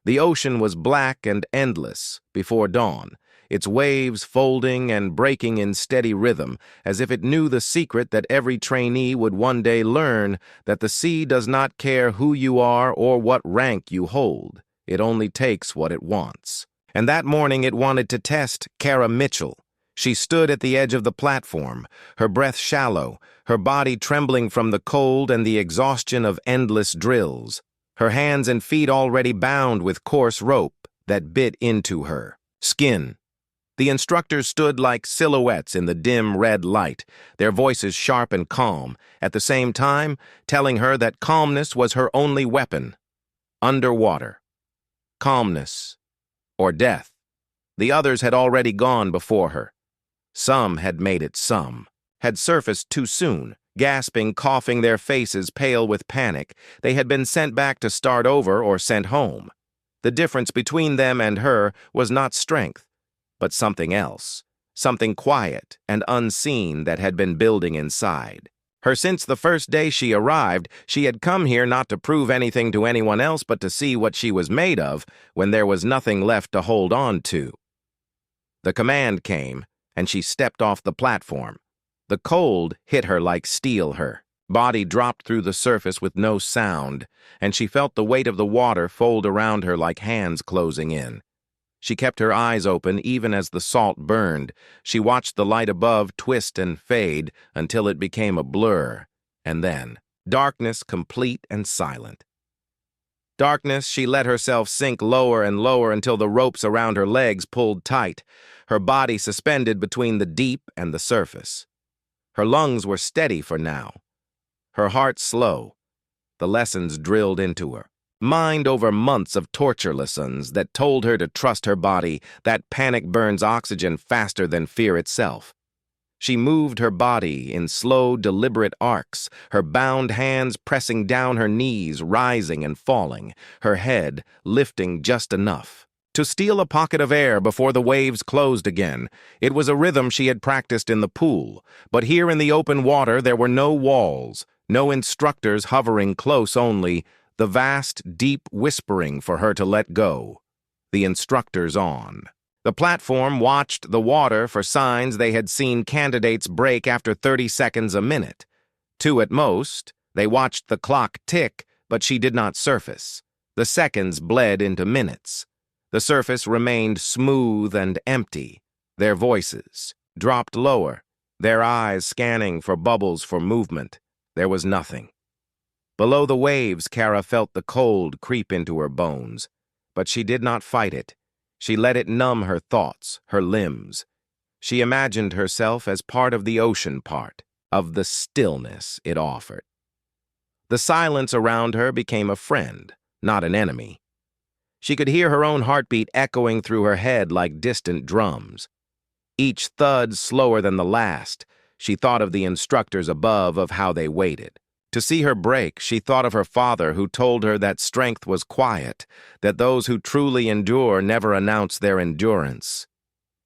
The ocean was black and endless before dawn, its waves folding and breaking in steady rhythm, as if it knew the secret that every trainee would one day learn, that the sea does not care who you are or what rank you hold. It only takes what it wants. And that morning it wanted to test Kara Mitchell. She stood at the edge of the platform, her breath shallow, her body trembling from the cold and the exhaustion of endless drills, her hands and feet already bound with coarse rope that bit into her skin. The instructors stood like silhouettes in the dim red light, their voices sharp and calm, at the same time telling her that calmness was her only weapon. Underwater. Calmness. Or death. The others had already gone before her. Some had made it some, had surfaced too soon, gasping, coughing, their faces pale with panic. They had been sent back to start over or sent home. The difference between them and her was not strength, but something else, something quiet and unseen that had been building inside her. Since the first day she arrived, she had come here not to prove anything to anyone else but to see what she was made of when there was nothing left to hold on to. The command came, and she stepped off the platform. The cold hit her like steel. Her body dropped through the surface with no sound, and she felt the weight of the water fold around her like hands closing in. She kept her eyes open even as the salt burned. She watched the light above twist and fade until it became a blur, and then darkness, complete and silent. Darkness. She let herself sink lower and lower until the ropes around her legs pulled tight, her body suspended between the deep and the surface. Her lungs were steady for now, her heart slow, the lessons drilled into her. Mind over months of torture lessons that told her to trust her body, that panic burns oxygen faster than fear itself. She moved her body in slow, deliberate arcs, her bound hands pressing down her knees, rising and falling, her head lifting just enough to steal a pocket of air before the waves closed again. It was a rhythm she had practiced in the pool, but here in the open water there were no walls, no instructors hovering close, only the vast, deep whispering for her to let go. The instructors on. The platform watched the water for signs. They had seen candidates break after 30 seconds a minute. 2 at most. They watched the clock tick, but she did not surface. The seconds bled into minutes. The surface remained smooth and empty. Their voices dropped lower, their eyes scanning for bubbles for movement. There was nothing. Below the waves, Kara felt the cold creep into her bones, but she did not fight it. She let it numb her thoughts, her limbs. She imagined herself as part of the ocean, part of the stillness it offered. The silence around her became a friend, not an enemy. She could hear her own heartbeat echoing through her head like distant drums. Each thud slower than the last. She thought of the instructors above, of how they waited. To see her break, she thought of her father, who told her that strength was quiet, that those who truly endure never announce their endurance.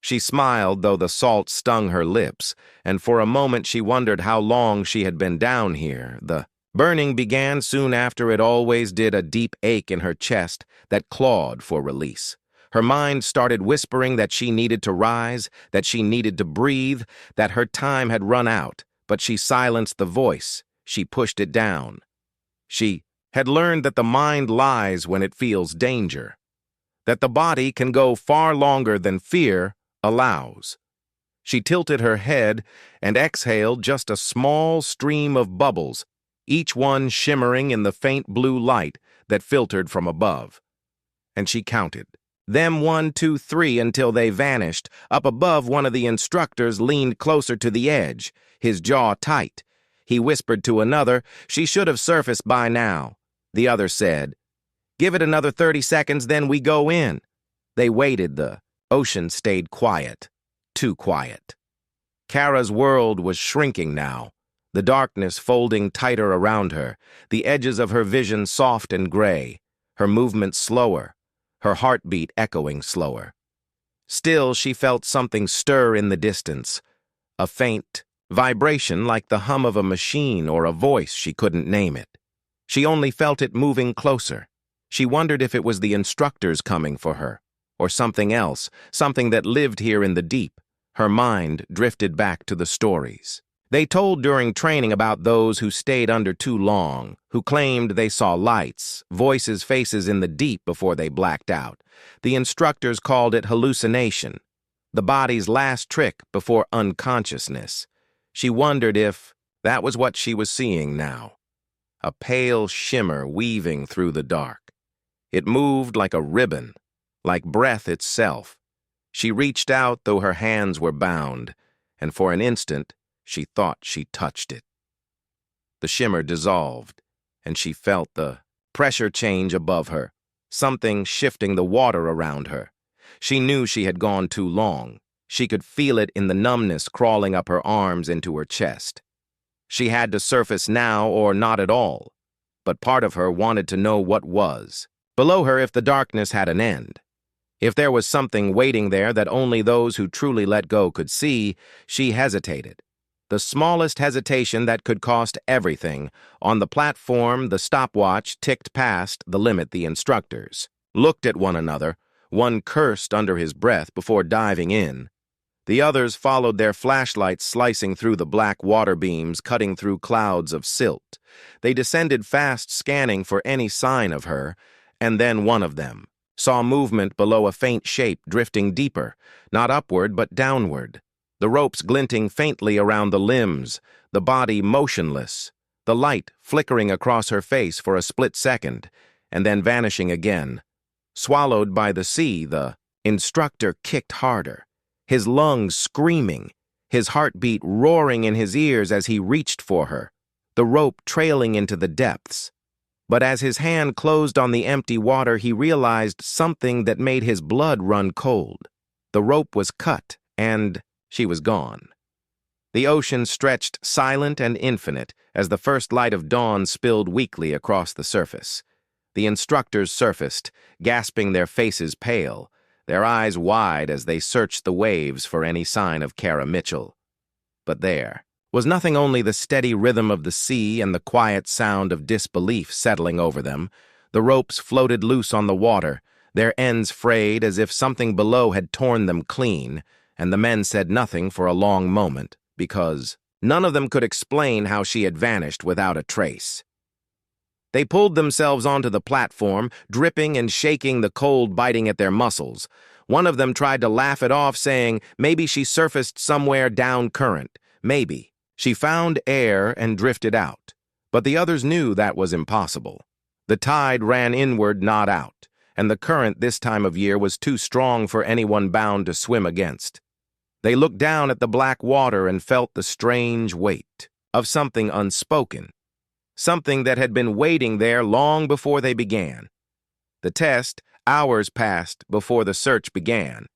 She smiled, though the salt stung her lips, and for a moment she wondered how long she had been down here. The burning began soon after. It always did, a deep ache in her chest that clawed for release. Her mind started whispering that she needed to rise, that she needed to breathe, that her time had run out, but she silenced the voice. She pushed it down. She had learned that the mind lies when it feels danger, that the body can go far longer than fear allows. She tilted her head and exhaled just a small stream of bubbles, each one shimmering in the faint blue light that filtered from above. And she counted them 1, 2, 3 until they vanished. Up above, one of the instructors leaned closer to the edge, his jaw tight. He whispered to another, "She should have surfaced by now." The other said, "Give it another 30 seconds, then we go in." They waited. The ocean stayed quiet, too quiet. Kara's world was shrinking now, the darkness folding tighter around her, the edges of her vision soft and gray, her movement slower, her heartbeat echoing slower. Still, she felt something stir in the distance, a faint vibration like the hum of a machine or a voice. She couldn't name it. She only felt it moving closer. She wondered if it was the instructors coming for her, or something else, something that lived here in the deep. Her mind drifted back to the stories they told during training about those who stayed under too long, who claimed they saw lights, voices, faces in the deep before they blacked out. The instructors called it hallucination, the body's last trick before unconsciousness. She wondered if that was what she was seeing now. A pale shimmer weaving through the dark. It moved like a ribbon, like breath itself. She reached out, though her hands were bound, and for an instant, she thought she touched it. The shimmer dissolved, and she felt the pressure change above her, something shifting the water around her. She knew she had gone too long. She could feel it in the numbness crawling up her arms into her chest. She had to surface now or not at all, but part of her wanted to know what was below her if the darkness had an end. If there was something waiting there that only those who truly let go could see, she hesitated. The smallest hesitation that could cost everything. On the platform, the stopwatch ticked past the limit. The instructors looked at one another. One cursed under his breath before diving in. The others followed their flashlights slicing through the black water beams, cutting through clouds of silt. They descended fast, scanning for any sign of her, and then one of them saw movement below a faint shape drifting deeper, not upward but downward. The ropes glinting faintly around the limbs, the body motionless, the light flickering across her face for a split second, and then vanishing again. Swallowed by the sea, the instructor kicked harder, his lungs screaming, his heartbeat roaring in his ears as he reached for her, the rope trailing into the depths. But as his hand closed on the empty water, he realized something that made his blood run cold. The rope was cut, and she was gone. The ocean stretched silent and infinite as the first light of dawn spilled weakly across the surface. The instructors surfaced, gasping, their faces pale, their eyes wide as they searched the waves for any sign of Kara Mitchell. But there was nothing, only the steady rhythm of the sea and the quiet sound of disbelief settling over them. The ropes floated loose on the water, their ends frayed as if something below had torn them clean, and the men said nothing for a long moment, because none of them could explain how she had vanished without a trace. They pulled themselves onto the platform, dripping and shaking, the cold biting at their muscles. One of them tried to laugh it off, saying maybe she surfaced somewhere down current. Maybe. She found air and drifted out. But the others knew that was impossible. The tide ran inward, not out, and the current this time of year was too strong for anyone bound to swim against. They looked down at the black water and felt the strange weight of something unspoken, something that had been waiting there long before they began. The test, hours passed before the search began.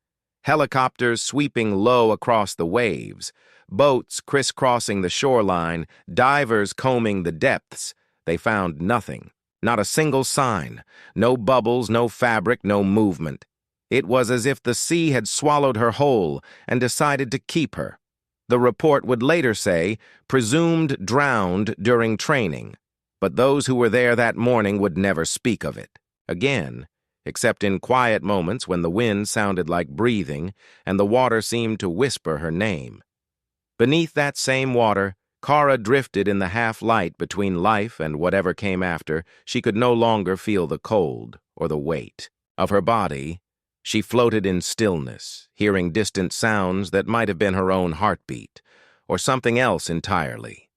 Helicopters sweeping low across the waves, boats crisscrossing the shoreline, divers combing the depths. They found nothing, not a single sign, no bubbles, no fabric, no movement. It was as if the sea had swallowed her whole and decided to keep her. The report would later say, presumed drowned during training, but those who were there that morning would never speak of it again, except in quiet moments when the wind sounded like breathing and the water seemed to whisper her name. Beneath that same water, Kara drifted in the half-light between life and whatever came after. She could no longer feel the cold or the weight of her body. She floated in stillness, hearing distant sounds that might have been her own heartbeat, or something else entirely.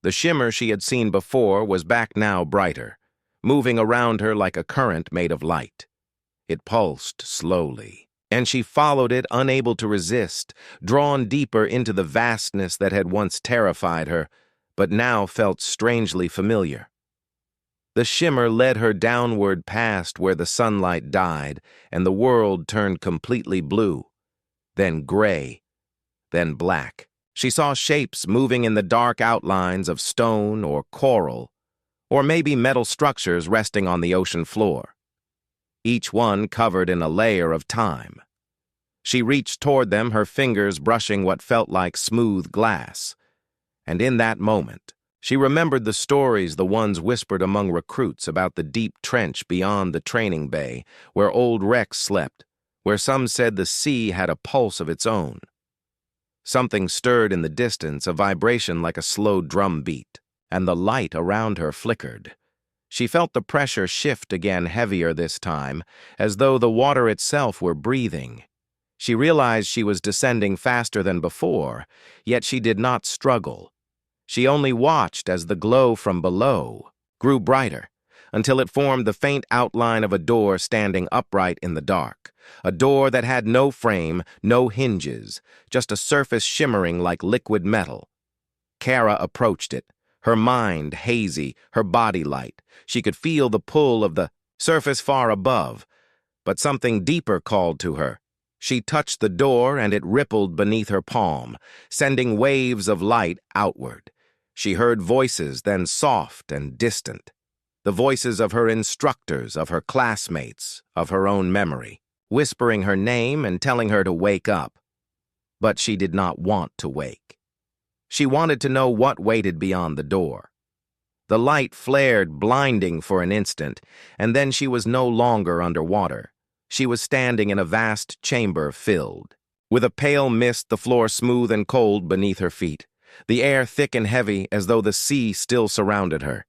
The shimmer she had seen before was back now, brighter, moving around her like a current made of light. It pulsed slowly, and she followed it, unable to resist, drawn deeper into the vastness that had once terrified her, but now felt strangely familiar. The shimmer led her downward past where the sunlight died, and the world turned completely blue, then gray, then black. She saw shapes moving in the dark outlines of stone or coral, or maybe metal structures resting on the ocean floor, each one covered in a layer of time. She reached toward them, her fingers brushing what felt like smooth glass, and in that moment, She remembered the stories, the ones whispered among recruits about the deep trench beyond the training bay, where old wrecks slept, where some said the sea had a pulse of its own. Something stirred in the distance, a vibration like a slow drum beat, and the light around her flickered. She felt the pressure shift again, heavier this time, as though the water itself were breathing. She realized she was descending faster than before, yet she did not struggle. She only watched as the glow from below grew brighter, until it formed the faint outline of a door standing upright in the dark, a door that had no frame, no hinges, just a surface shimmering like liquid metal. Kara approached it, her mind hazy, her body light. She could feel the pull of the surface far above, but something deeper called to her. She touched the door and it rippled beneath her palm, sending waves of light outward. She heard voices, then soft and distant. The voices of her instructors, of her classmates, of her own memory, whispering her name and telling her to wake up. But she did not want to wake. She wanted to know what waited beyond the door. The light flared, blinding for an instant, and then she was no longer underwater. She was standing in a vast chamber filled with a pale mist, the floor smooth and cold beneath her feet, the air thick and heavy as though the sea still surrounded her.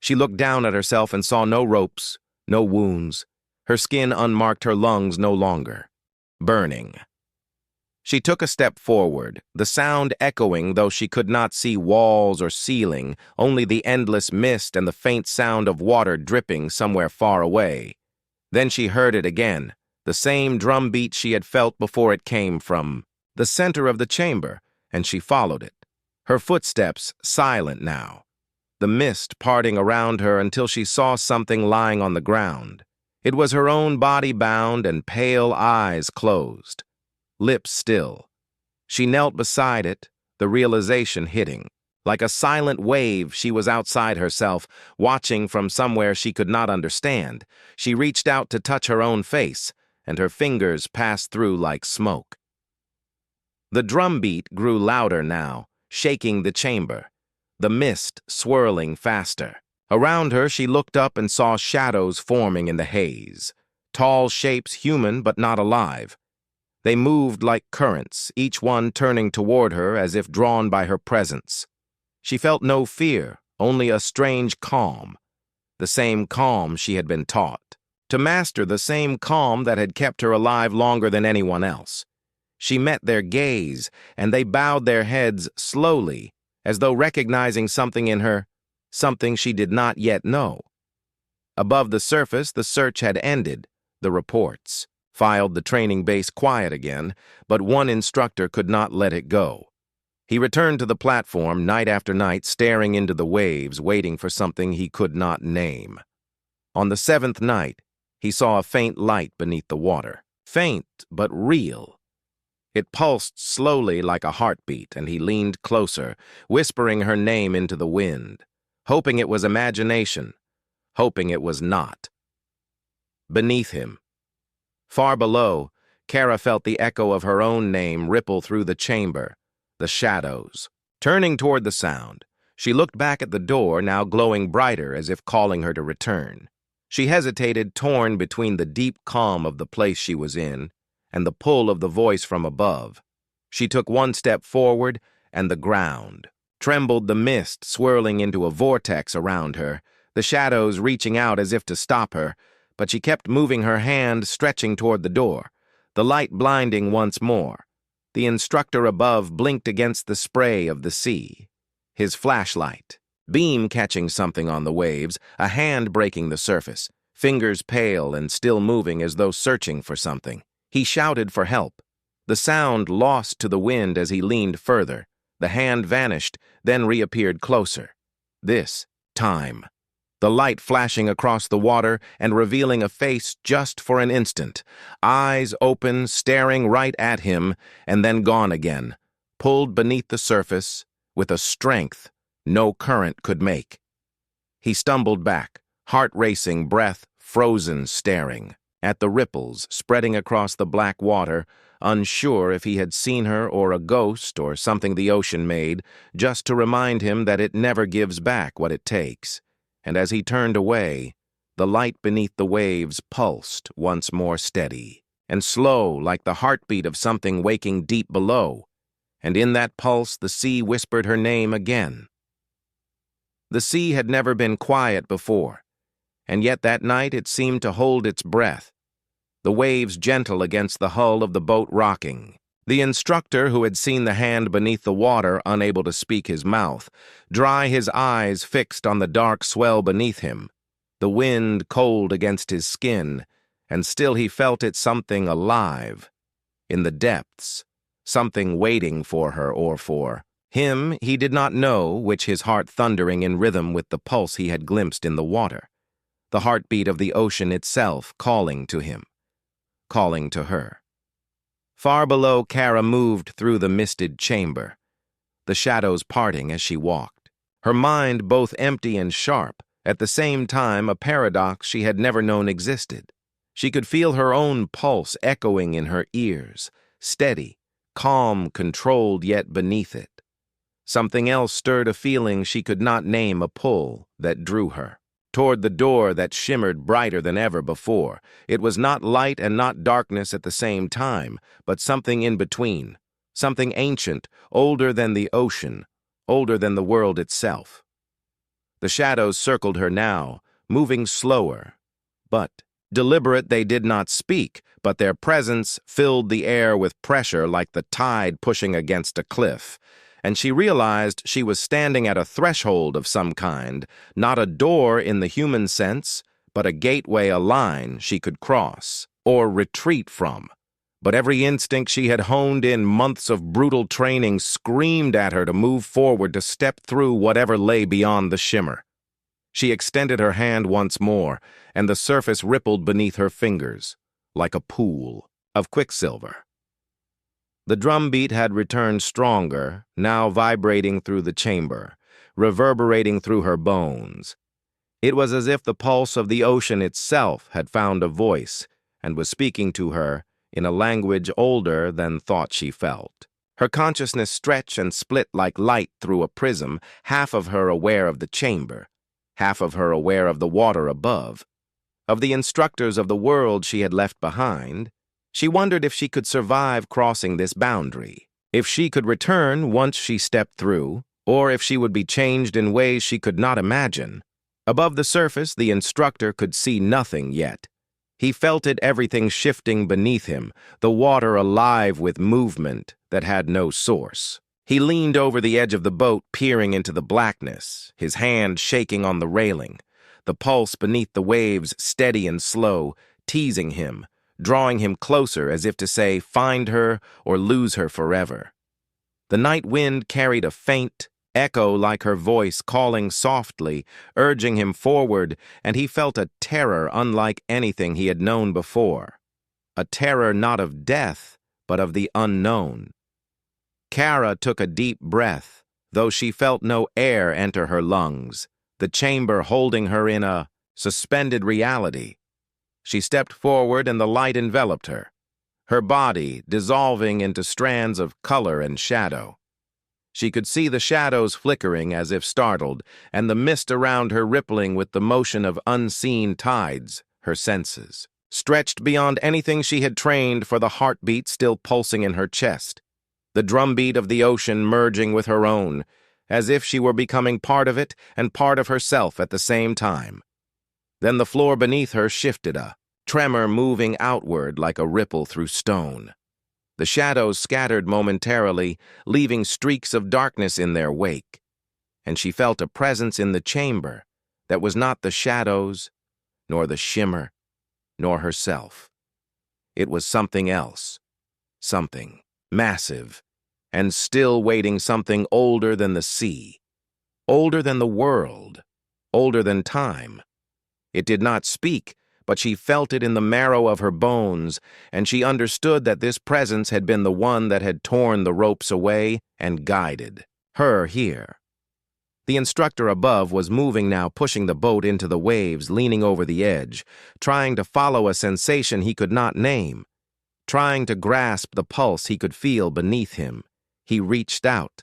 She looked down at herself and saw no ropes, no wounds. Her skin unmarked, her lungs no longer burning. She took a step forward, the sound echoing though she could not see walls or ceiling, only the endless mist and the faint sound of water dripping somewhere far away. Then she heard it again, the same drum beat she had felt before it came from the center of the chamber, and she followed it. Her footsteps silent now, the mist parting around her until she saw something lying on the ground. It was her own body bound and pale eyes closed, lips still. She knelt beside it, the realization hitting. Like a silent wave, she was outside herself, watching from somewhere she could not understand. She reached out to touch her own face, and her fingers passed through like smoke. The drumbeat grew louder now, shaking the chamber, the mist swirling faster. Around her, she looked up and saw shadows forming in the haze, tall shapes, human but not alive. They moved like currents, each one turning toward her as if drawn by her presence. She felt no fear, only a strange calm, the same calm she had been taught to master, the same calm that had kept her alive longer than anyone else. She met their gaze, and they bowed their heads slowly, as though recognizing something in her, something she did not yet know. Above the surface, the search had ended, the reports filed, the training base quiet again, but one instructor could not let it go. He returned to the platform night after night, staring into the waves, waiting for something he could not name. On the 7th night, he saw a faint light beneath the water. Faint, but real. It pulsed slowly like a heartbeat, and he leaned closer, whispering her name into the wind, hoping it was imagination, hoping it was not. Beneath him, far below, Kara felt the echo of her own name ripple through the chamber, the shadows. Turning toward the sound, she looked back at the door, now glowing brighter as if calling her to return. She hesitated, torn between the deep calm of the place she was in and the pull of the voice from above. She took one step forward, and the ground trembled, the mist swirling into a vortex around her, the shadows reaching out as if to stop her, but she kept moving her hand, stretching toward the door, the light blinding once more. The instructor above blinked against the spray of the sea, his flashlight beam catching something on the waves, a hand breaking the surface, fingers pale and still moving as though searching for something. He shouted for help. The sound lost to the wind as he leaned further. The hand vanished, then reappeared closer. This time, the light flashing across the water and revealing a face just for an instant, eyes open, staring right at him, and then gone again, pulled beneath the surface with a strength no current could make. He stumbled back, heart racing, breath frozen, staring. at the ripples spreading across the black water, unsure if he had seen her or a ghost or something the ocean made, just to remind him that it never gives back what it takes. And as he turned away, the light beneath the waves pulsed once more steady and slow like the heartbeat of something waking deep below, and in that pulse the sea whispered her name again. The sea had never been quiet before, and yet that night it seemed to hold its breath, the waves gentle against the hull of the boat rocking. The instructor, who had seen the hand beneath the water, unable to speak his mouth, dry his eyes fixed on the dark swell beneath him, the wind cold against his skin, and still he felt it something alive, in the depths, something waiting for her or for him, he did not know, which his heart thundering in rhythm with the pulse he had glimpsed in the water, the heartbeat of the ocean itself calling to him, calling to her. Far below, Kara moved through the misted chamber, the shadows parting as she walked, her mind both empty and sharp, at the same time a paradox she had never known existed. She could feel her own pulse echoing in her ears, steady, calm, controlled, yet beneath it. Something else stirred a feeling she could not name, a pull that drew her toward the door that shimmered brighter than ever before. It was not light and not darkness at the same time, but something in between, something ancient, older than the ocean, older than the world itself. The shadows circled her now, moving slower, but deliberate. They did not speak, but their presence filled the air with pressure like the tide pushing against a cliff, and she realized she was standing at a threshold of some kind, not a door in the human sense, but a gateway, a line she could cross or retreat from. But every instinct she had honed in months of brutal training screamed at her to move forward, to step through whatever lay beyond the shimmer. She extended her hand once more, and the surface rippled beneath her fingers, like a pool of quicksilver. The drumbeat had returned stronger, now vibrating through the chamber, reverberating through her bones. It was as if the pulse of the ocean itself had found a voice and was speaking to her in a language older than thought she felt. Her consciousness stretched and split like light through a prism, half of her aware of the chamber, half of her aware of the water above, of the instructors of the world she had left behind. She wondered if she could survive crossing this boundary, if she could return once she stepped through, or if she would be changed in ways she could not imagine. Above the surface, the instructor could see nothing yet. He felt it, everything shifting beneath him, the water alive with movement that had no source. He leaned over the edge of the boat, peering into the blackness, his hand shaking on the railing, the pulse beneath the waves steady and slow, teasing him, drawing him closer as if to say, find her or lose her forever. The night wind carried a faint echo like her voice calling softly, urging him forward, and he felt a terror unlike anything he had known before. A terror not of death, but of the unknown. Kara took a deep breath, though she felt no air enter her lungs, the chamber holding her in a suspended reality. She stepped forward and the light enveloped her, her body dissolving into strands of color and shadow. She could see the shadows flickering as if startled, and the mist around her rippling with the motion of unseen tides, her senses stretched beyond anything she had trained for, the heartbeat still pulsing in her chest, the drumbeat of the ocean merging with her own, as if she were becoming part of it and part of herself at the same time. Then the floor beneath her shifted, a tremor moving outward like a ripple through stone. The shadows scattered momentarily, leaving streaks of darkness in their wake, and she felt a presence in the chamber that was not the shadows, nor the shimmer, nor herself. It was something else, something massive, and still waiting, something older than the sea, older than the world, older than time. It did not speak, but she felt it in the marrow of her bones, and she understood that this presence had been the one that had torn the ropes away and guided her here. The instructor above was moving now, pushing the boat into the waves, leaning over the edge, trying to follow a sensation he could not name, trying to grasp the pulse he could feel beneath him. He reached out,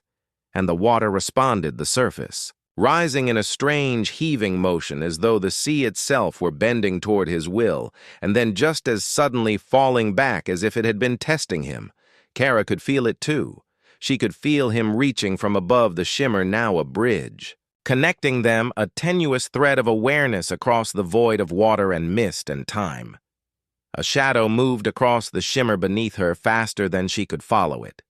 and the water responded the surface, rising in a strange heaving motion as though the sea itself were bending toward his will, and then just as suddenly falling back as if it had been testing him. Kara could feel it too. She could feel him reaching from above the shimmer, now a bridge, connecting them, a tenuous thread of awareness across the void of water and mist and time. A shadow moved across the shimmer beneath her faster than she could follow it.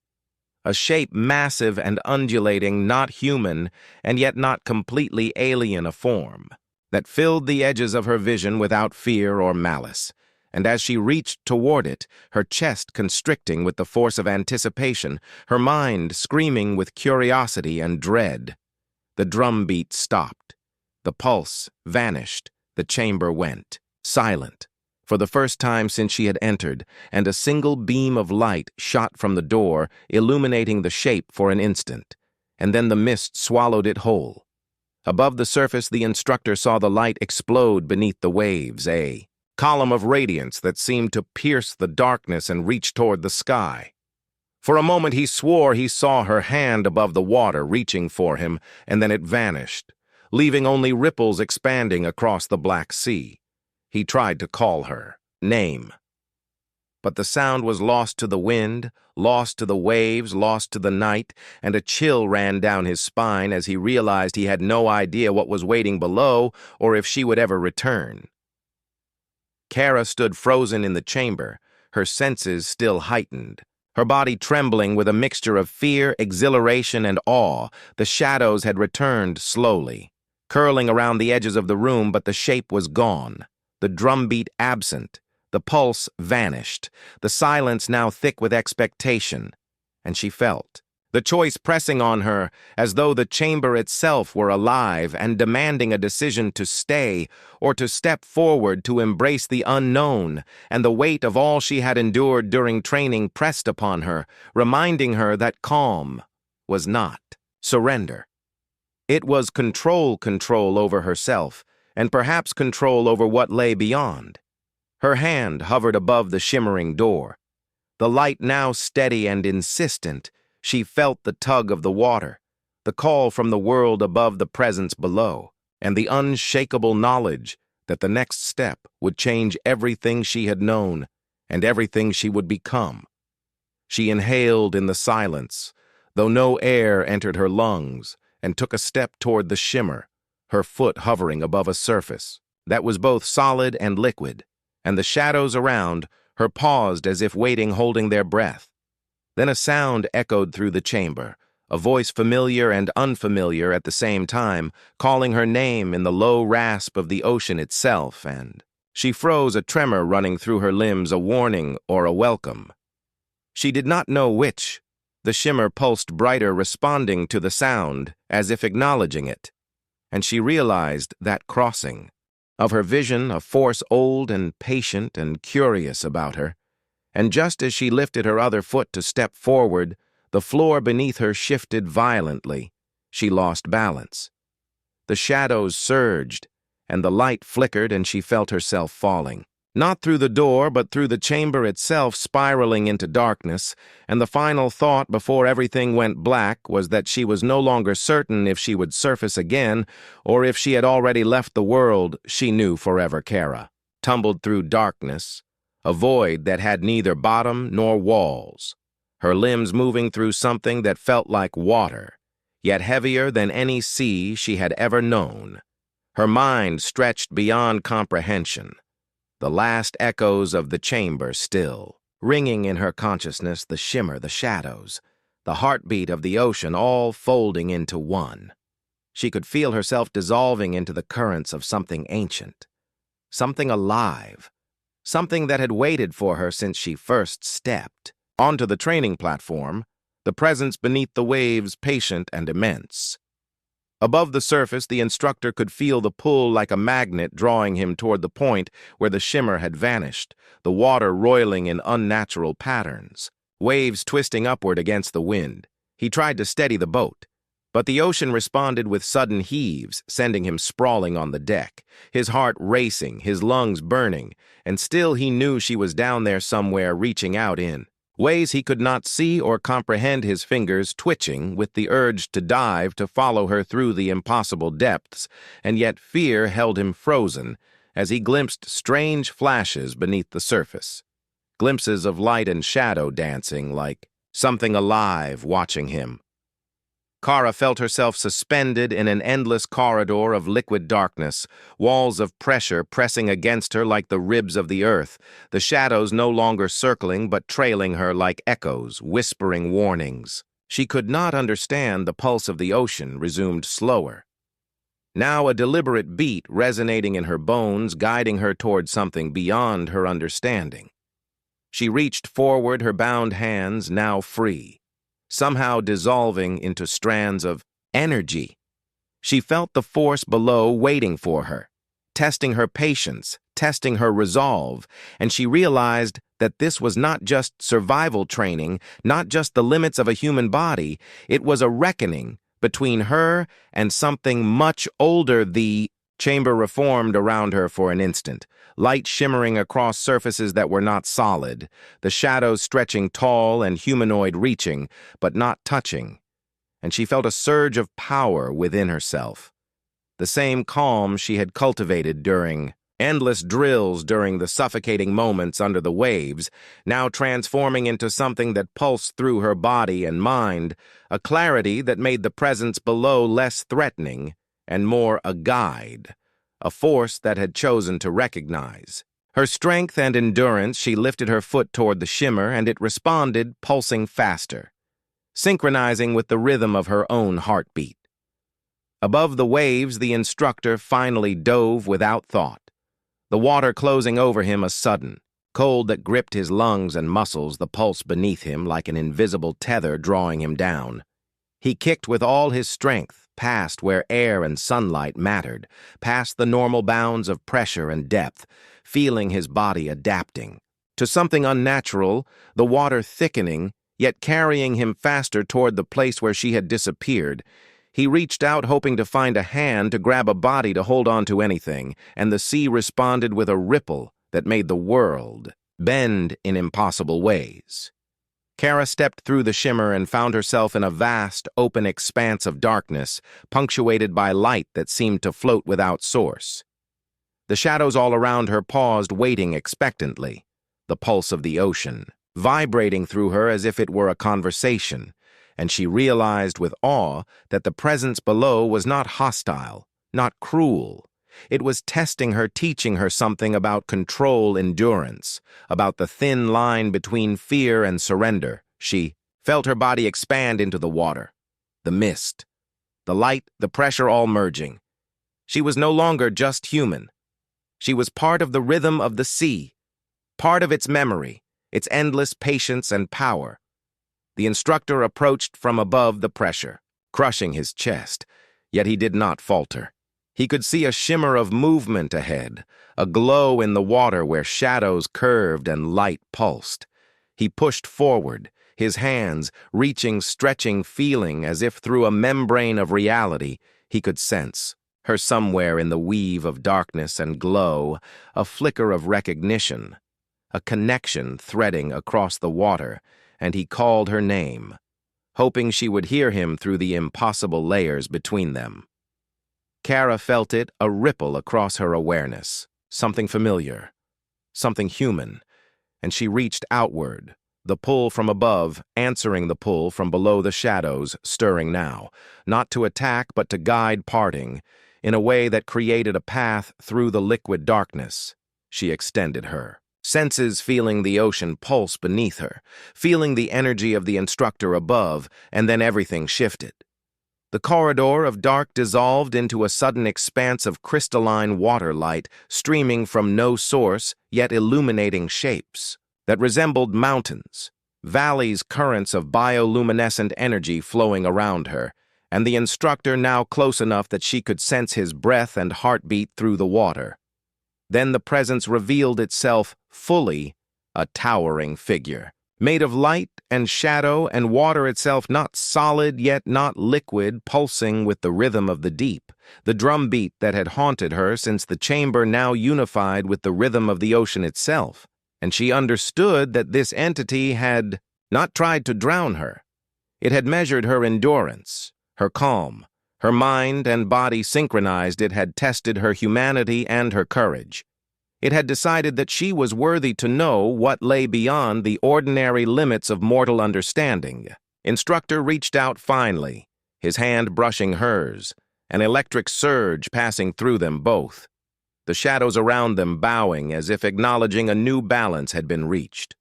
A shape massive and undulating, not human, and yet not completely alien a form, that filled the edges of her vision without fear or malice. And as she reached toward it, her chest constricting with the force of anticipation, her mind screaming with curiosity and dread, the drumbeat stopped. The pulse vanished. The chamber went silent, for the first time since she had entered, and a single beam of light shot from the door, illuminating the shape for an instant, and then the mist swallowed it whole. Above the surface, the instructor saw the light explode beneath the waves, a column of radiance that seemed to pierce the darkness and reach toward the sky. For a moment he swore he saw her hand above the water reaching for him, and then it vanished, leaving only ripples expanding across the black sea. He tried to call her name, but the sound was lost to the wind, lost to the waves, lost to the night, and a chill ran down his spine as he realized he had no idea what was waiting below or if she would ever return. Kara stood frozen in the chamber, her senses still heightened, her body trembling with a mixture of fear, exhilaration, and awe. The shadows had returned slowly, curling around the edges of the room, but the shape was gone. The drumbeat absent, the pulse vanished, the silence now thick with expectation, and she felt the choice pressing on her as though the chamber itself were alive and demanding a decision to stay or to step forward to embrace the unknown, and the weight of all she had endured during training pressed upon her, reminding her that calm was not surrender. It was control over herself, and perhaps control over what lay beyond. Her hand hovered above the shimmering door. The light now steady and insistent, she felt the tug of the water, the call from the world above the presence below, and the unshakable knowledge that the next step would change everything she had known and everything she would become. She inhaled in the silence, though no air entered her lungs, and took a step toward the shimmer, her foot hovering above a surface that was both solid and liquid, and the shadows around her paused as if waiting, holding their breath. Then a sound echoed through the chamber, a voice familiar and unfamiliar at the same time, calling her name in the low rasp of the ocean itself, and she froze, a tremor running through her limbs, a warning or a welcome. She did not know which. The shimmer pulsed brighter, responding to the sound, as if acknowledging it, and she realized that crossing of her vision, a force old and patient and curious about her. And just as she lifted her other foot to step forward, the floor beneath her shifted violently. She lost balance. The shadows surged, and the light flickered, and she felt herself falling. Not through the door, but through the chamber itself, spiraling into darkness, and the final thought before everything went black was that she was no longer certain if she would surface again, or if she had already left the world she knew forever. Kara tumbled through darkness, a void that had neither bottom nor walls, her limbs moving through something that felt like water, yet heavier than any sea she had ever known. Her mind stretched beyond comprehension, the last echoes of the chamber still, ringing in her consciousness, the shimmer, the shadows, the heartbeat of the ocean, all folding into one. She could feel herself dissolving into the currents of something ancient, something alive, something that had waited for her since she first stepped onto the training platform, the presence beneath the waves patient and immense. Above the surface, the instructor could feel the pull like a magnet drawing him toward the point where the shimmer had vanished, the water roiling in unnatural patterns, waves twisting upward against the wind. He tried to steady the boat, But the ocean responded with sudden heaves, sending him sprawling on the deck, his heart racing, his lungs burning, and still he knew she was down there somewhere reaching out in ways he could not see or comprehend, his fingers twitching with the urge to dive to follow her through the impossible depths, and yet fear held him frozen as he glimpsed strange flashes beneath the surface, glimpses of light and shadow dancing like something alive watching him. Kara felt herself suspended in an endless corridor of liquid darkness, walls of pressure pressing against her like the ribs of the earth, the shadows no longer circling but trailing her like echoes, whispering warnings. She could not understand. The pulse of the ocean resumed slower. Now a deliberate beat resonating in her bones, guiding her toward something beyond her understanding. She reached forward, her bound hands now free, somehow dissolving into strands of energy. She felt the force below waiting for her, testing her patience, testing her resolve, and she realized that this was not just survival training, not just the limits of a human body. It was a reckoning between her and something much older. The chamber reformed around her for an instant, light shimmering across surfaces that were not solid, the shadows stretching tall and humanoid, reaching but not touching, and she felt a surge of power within herself. The same calm she had cultivated during endless drills, during the suffocating moments under the waves, now transforming into something that pulsed through her body and mind, a clarity that made the presence below less threatening and more a guide, a force that had chosen to recognize. Her strength and endurance, she lifted her foot toward the shimmer, and it responded, pulsing faster, synchronizing with the rhythm of her own heartbeat. Above the waves, the instructor finally dove without thought, the water closing over him, a sudden cold that gripped his lungs and muscles, the pulse beneath him like an invisible tether drawing him down. He kicked with all his strength, past where air and sunlight mattered, past the normal bounds of pressure and depth, feeling his body adapting to something unnatural, the water thickening, yet carrying him faster toward the place where she had disappeared. He reached out, hoping to find a hand, to grab a body, to hold on to anything, and the sea responded with a ripple that made the world bend in impossible ways. Kara stepped through the shimmer and found herself in a vast, open expanse of darkness, punctuated by light that seemed to float without source. The shadows all around her paused, waiting expectantly, the pulse of the ocean vibrating through her as if it were a conversation, and she realized with awe that the presence below was not hostile, not cruel. It was testing her, teaching her something about control, endurance, about the thin line between fear and surrender. She felt her body expand into the water, the mist, the light, the pressure all merging. She was no longer just human. She was part of the rhythm of the sea, part of its memory, its endless patience and power. The instructor approached from above the pressure, crushing his chest, yet he did not falter. He could see a shimmer of movement ahead, a glow in the water where shadows curved and light pulsed. He pushed forward, his hands reaching, stretching, feeling as if through a membrane of reality he could sense her somewhere in the weave of darkness and glow, a flicker of recognition, a connection threading across the water, and he called her name, hoping she would hear him through the impossible layers between them. Kara felt it, a ripple across her awareness, something familiar, something human, and she reached outward, the pull from above answering the pull from below, the shadows stirring now, not to attack but to guide, parting, in a way that created a path through the liquid darkness. She extended her senses, feeling the ocean pulse beneath her, feeling the energy of the instructor above, and then everything shifted. The corridor of dark dissolved into a sudden expanse of crystalline water light, streaming from no source, yet illuminating shapes that resembled mountains, valleys, currents of bioluminescent energy flowing around her, and the instructor now close enough that she could sense his breath and heartbeat through the water. Then the presence revealed itself fully, a towering figure, made of light and shadow and water itself not solid yet not liquid, pulsing with the rhythm of the deep, the drumbeat that had haunted her since the chamber now unified with the rhythm of the ocean itself, and she understood that this entity had not tried to drown her. It had measured her endurance, her calm, her mind and body synchronized. It had tested her humanity and her courage. It had decided that she was worthy to know what lay beyond the ordinary limits of mortal understanding. Instructor reached out finally, his hand brushing hers, an electric surge passing through them both, the shadows around them bowing as if acknowledging a new balance had been reached.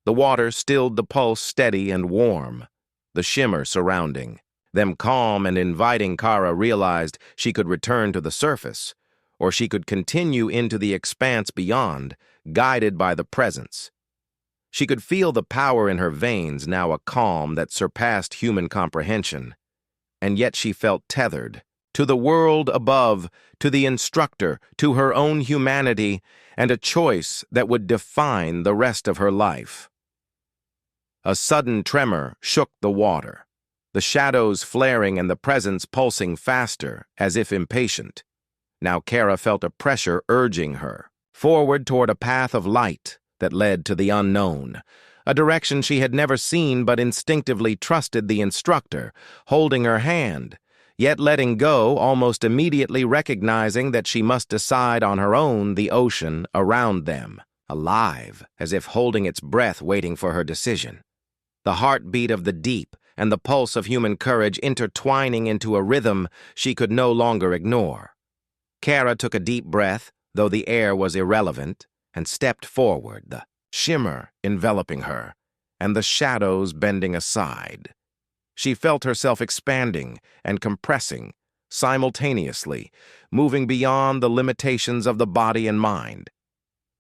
The water stilled the pulse steady and warm, the shimmer surrounding them calm and inviting. Kara realized she could return to the surface, or she could continue into the expanse beyond, guided by the presence. She could feel the power in her veins, now a calm that surpassed human comprehension, and yet she felt tethered to the world above, to the instructor, to her own humanity, and a choice that would define the rest of her life. A sudden tremor shook the water, the shadows flaring and the presence pulsing faster, as if impatient. Now Kara felt a pressure urging her forward toward a path of light that led to the unknown, a direction she had never seen but instinctively trusted the instructor, holding her hand, yet letting go almost immediately, recognizing that she must decide on her own. The ocean around them, alive, as if holding its breath waiting for her decision. The heartbeat of the deep and the pulse of human courage intertwining into a rhythm she could no longer ignore. Kara took a deep breath, though the air was irrelevant, and stepped forward, the shimmer enveloping her, and the shadows bending aside. She felt herself expanding and compressing simultaneously, moving beyond the limitations of the body and mind.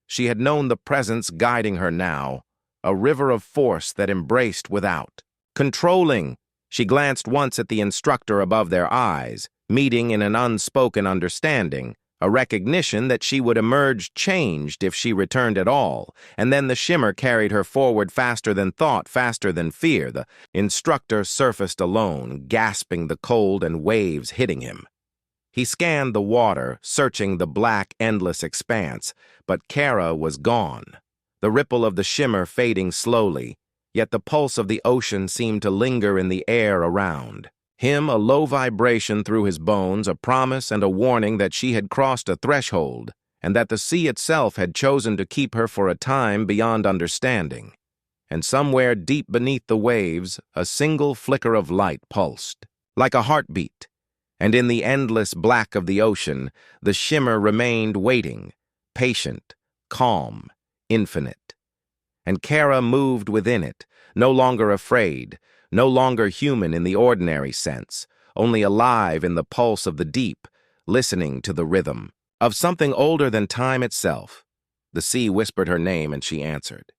She had known the presence guiding her now, a river of force that embraced without, controlling. She glanced once at the instructor above their eyes, meeting in an unspoken understanding, a recognition that she would emerge changed if she returned at all, and then the shimmer carried her forward faster than thought, faster than fear. The instructor surfaced alone, gasping the cold and waves hitting him. He scanned the water, searching the black, endless expanse, but Kara was gone, the ripple of the shimmer fading slowly, yet the pulse of the ocean seemed to linger in the air around. Him a low vibration through his bones, a promise and a warning that she had crossed a threshold, and that the sea itself had chosen to keep her for a time beyond understanding. And somewhere deep beneath the waves, a single flicker of light pulsed, like a heartbeat, and in the endless black of the ocean, the shimmer remained waiting, patient, calm, infinite. And Kara moved within it, no longer afraid, no longer human in the ordinary sense, only alive in the pulse of the deep, listening to the rhythm of something older than time itself. The sea whispered her name and she answered.